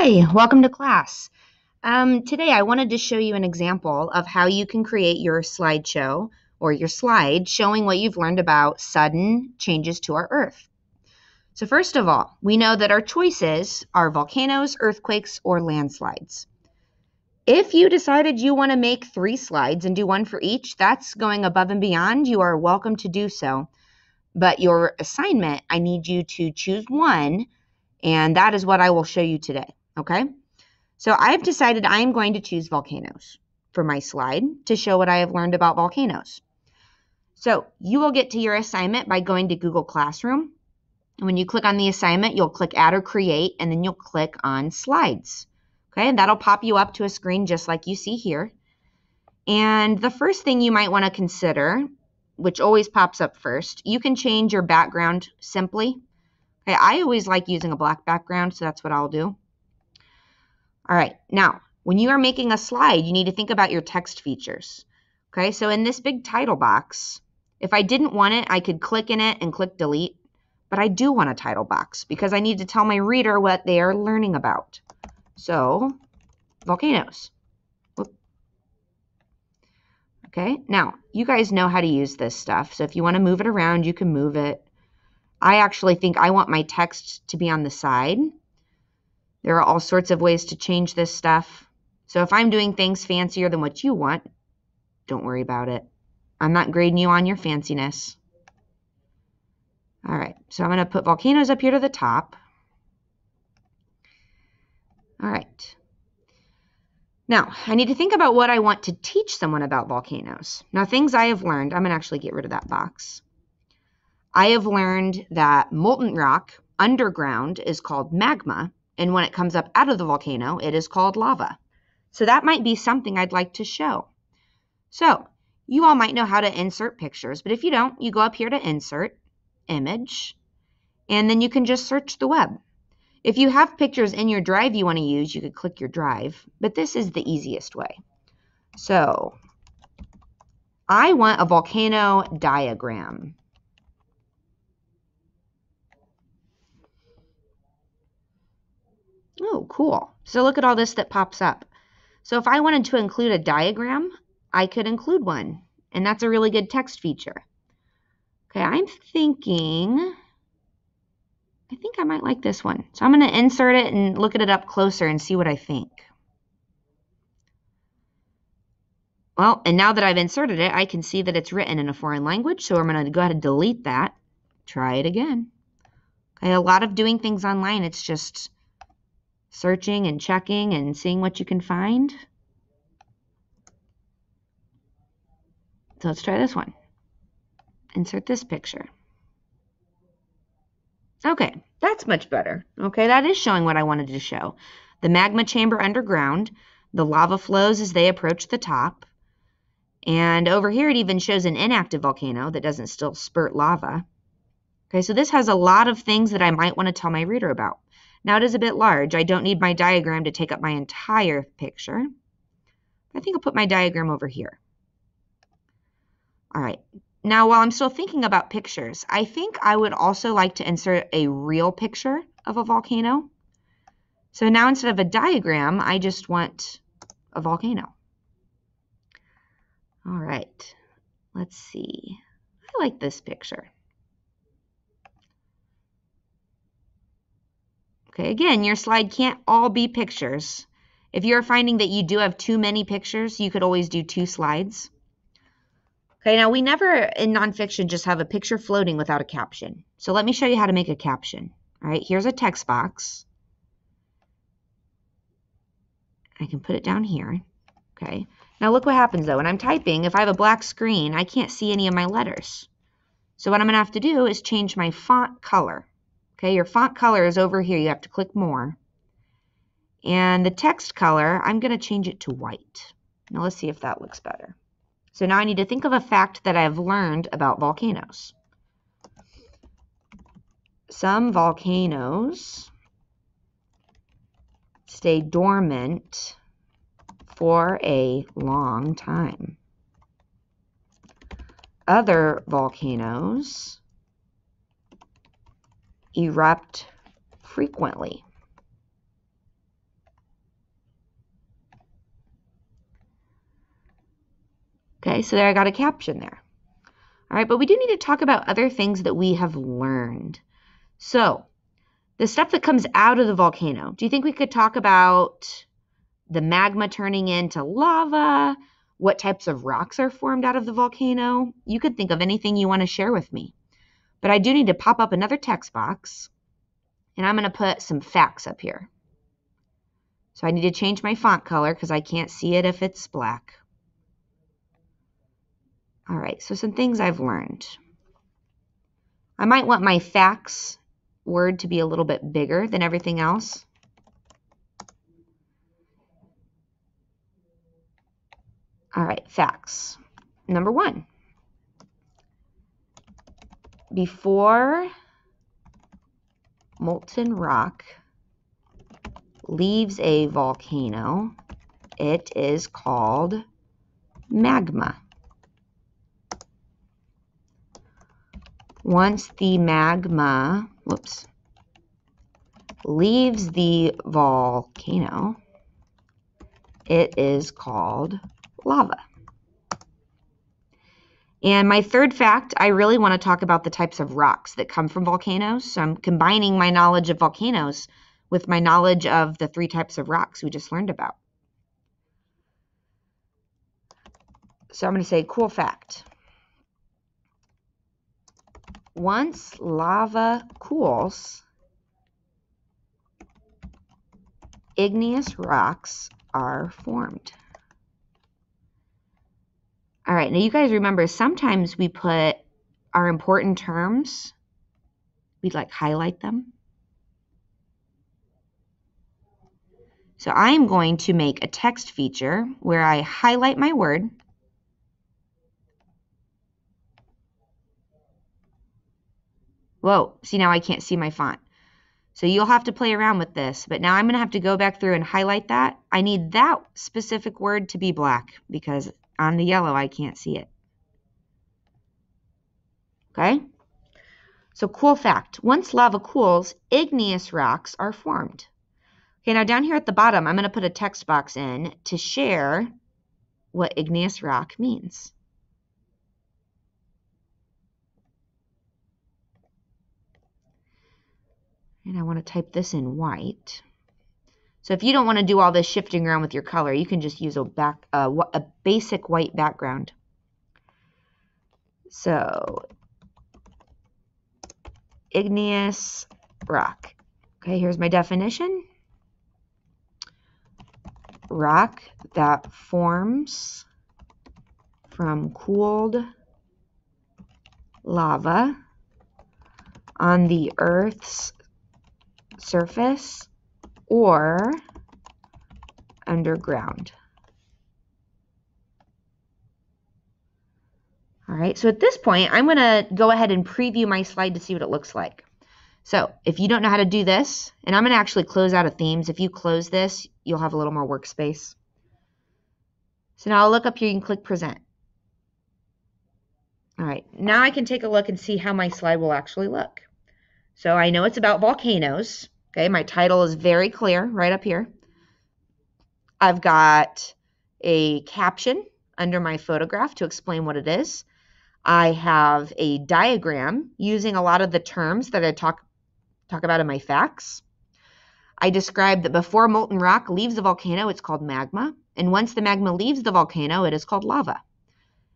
Hi, welcome to class. Today I wanted to show you an example of how you can create your slideshow or your slide showing what you've learned about sudden changes to our Earth. So first of all, we know that our choices are volcanoes, earthquakes, or landslides. If you decided you want to make 3 slides and do one for each, that's going above and beyond. You are welcome to do so. But your assignment, I need you to choose one, and that is what I will show you today, okay? So I've decided I'm going to choose volcanoes for my slide to show what I have learned about volcanoes. So you will get to your assignment by going to Google Classroom. And when you click on the assignment, you'll click Add or Create, and then you'll click on Slides. Okay, and that'll pop you up to a screen just like you see here. And the first thing you might want to consider, which always pops up first, you can change your background simply. Okay, I always like using a black background, so that's what I'll do. All right, now, when you are making a slide, you need to think about your text features. Okay, so in this big title box, if I didn't want it, I could click in it and click delete, but I do want a title box because I need to tell my reader what they are learning about. So, volcanoes. Whoop. Okay, now, you guys know how to use this stuff, so if you want to move it around, you can move it. I actually think I want my text to be on the side. There are all sorts of ways to change this stuff. So if I'm doing things fancier than what you want, don't worry about it. I'm not grading you on your fanciness. All right, so I'm going to put volcanoes up here to the top. All right. Now, I need to think about what I want to teach someone about volcanoes. Now, things I have learned, I'm going to actually get rid of that box. I have learned that molten rock underground is called magma, and when it comes up out of the volcano, it is called lava. So that might be something I'd like to show. So you all might know how to insert pictures, but if you don't, you go up here to Insert, Image, and then you can just search the web. If you have pictures in your drive you want to use, you could click your drive, but this is the easiest way. So I want a volcano diagram. Oh, cool. So look at all this that pops up. So if I wanted to include a diagram, I could include one, and that's a really good text feature. Okay, I think I might like this one. So I'm going to insert it and look at it up closer and see what I think. Well, and now that I've inserted it, I can see that it's written in a foreign language, so I'm going to go ahead and delete that. Try it again. Okay, a lot of doing things online, it's just searching and checking and seeing what you can find. So let's try this one. Insert this picture. Okay, that's much better. Okay, that is showing what I wanted to show. The magma chamber underground, the lava flows as they approach the top, and over here it even shows an inactive volcano that doesn't still spurt lava. Okay, so this has a lot of things that I might want to tell my reader about. Now it is a bit large. I don't need my diagram to take up my entire picture. I think I'll put my diagram over here. All right. Now, while I'm still thinking about pictures, I think I would also like to insert a real picture of a volcano. So now instead of a diagram, I just want a volcano. All right. Let's see. I like this picture. Okay, again, your slide can't all be pictures. If you're finding that you do have too many pictures, you could always do 2 slides. Okay, now we never in nonfiction just have a picture floating without a caption. So let me show you how to make a caption. All right, here's a text box. I can put it down here. Okay, now look what happens though. When I'm typing, if I have a black screen, I can't see any of my letters. So what I'm going to have to do is change my font color. Okay, your font color is over here. You have to click more. And the text color, I'm going to change it to white. Now let's see if that looks better. So now I need to think of a fact that I've learned about volcanoes. Some volcanoes stay dormant for a long time. Other volcanoes erupt frequently. Okay, so there I got a caption there. All right, but we do need to talk about other things that we have learned. So, the stuff that comes out of the volcano. Do you think we could talk about the magma turning into lava? What types of rocks are formed out of the volcano? You could think of anything you want to share with me. But I do need to pop up another text box, and I'm going to put some facts up here. So I need to change my font color because I can't see it if it's black. All right, so some things I've learned. I might want my facts word to be a little bit bigger than everything else. All right, facts. Number 1. Before molten rock leaves a volcano, it is called magma. Once the magma, leaves the volcano, it is called lava. And my third fact, I really want to talk about the types of rocks that come from volcanoes. So I'm combining my knowledge of volcanoes with my knowledge of the 3 types of rocks we just learned about. So I'm going to say cool fact. Once lava cools, igneous rocks are formed. All right, now you guys remember sometimes we put our important terms, we'd like highlight them. So I'm going to make a text feature where I highlight my word. Whoa, see now I can't see my font. So you'll have to play around with this, but now I'm going to have to go back through and highlight that. I need that specific word to be black because on the yellow I can't see it. Okay? So cool fact, once lava cools, igneous rocks are formed. Okay, now down here at the bottom, I'm going to put a text box in to share what igneous rock means. And I want to type this in white. So if you don't want to do all this shifting around with your color, you can just use a basic white background. So, igneous rock. Okay, here's my definition. Rock that forms from cooled lava on the Earth's surface or underground. All right, so at this point, I'm going to go ahead and preview my slide to see what it looks like. So if you don't know how to do this, and I'm going to actually close out of themes. If you close this, you'll have a little more workspace. So now I'll look up here, you can click present. All right, now I can take a look and see how my slide will actually look. So I know it's about volcanoes. Okay, my title is very clear right up here. I've got a caption under my photograph to explain what it is. I have a diagram using a lot of the terms that I talk about in my facts. I described that before molten rock leaves the volcano, it's called magma. And once the magma leaves the volcano, it is called lava.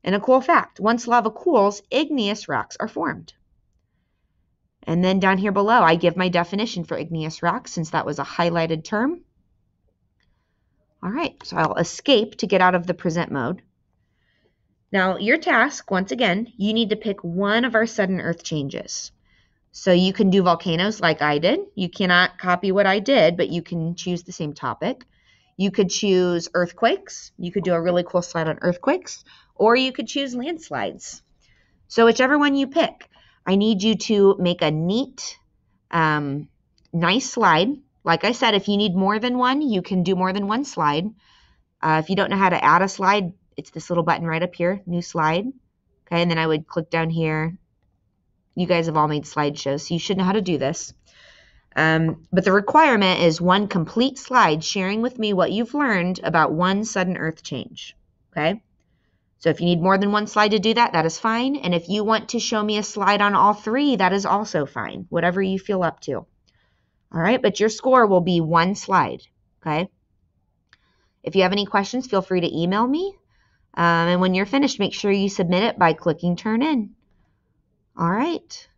And a cool fact, once lava cools, igneous rocks are formed. And then down here below, I give my definition for igneous rocks since that was a highlighted term. All right, so I'll escape to get out of the present mode. Now, your task, once again, you need to pick one of our sudden earth changes. So you can do volcanoes like I did. You cannot copy what I did, but you can choose the same topic. You could choose earthquakes. You could do a really cool slide on earthquakes, or you could choose landslides. So whichever one you pick, I need you to make a neat, nice slide. Like I said, if you need more than one, you can do more than one slide. If you don't know how to add a slide, it's this little button right up here, new slide. Okay, and then I would click down here. You guys have all made slideshows, so you should know how to do this. But the requirement is one complete slide sharing with me what you've learned about one sudden earth change. Okay, So if you need more than one slide to do that, that is fine. And if you want to show me a slide on all three, that is also fine, whatever you feel up to. All right, but your score will be one slide, okay? If you have any questions, feel free to email me. And when you're finished, make sure you submit it by clicking Turn In. All right.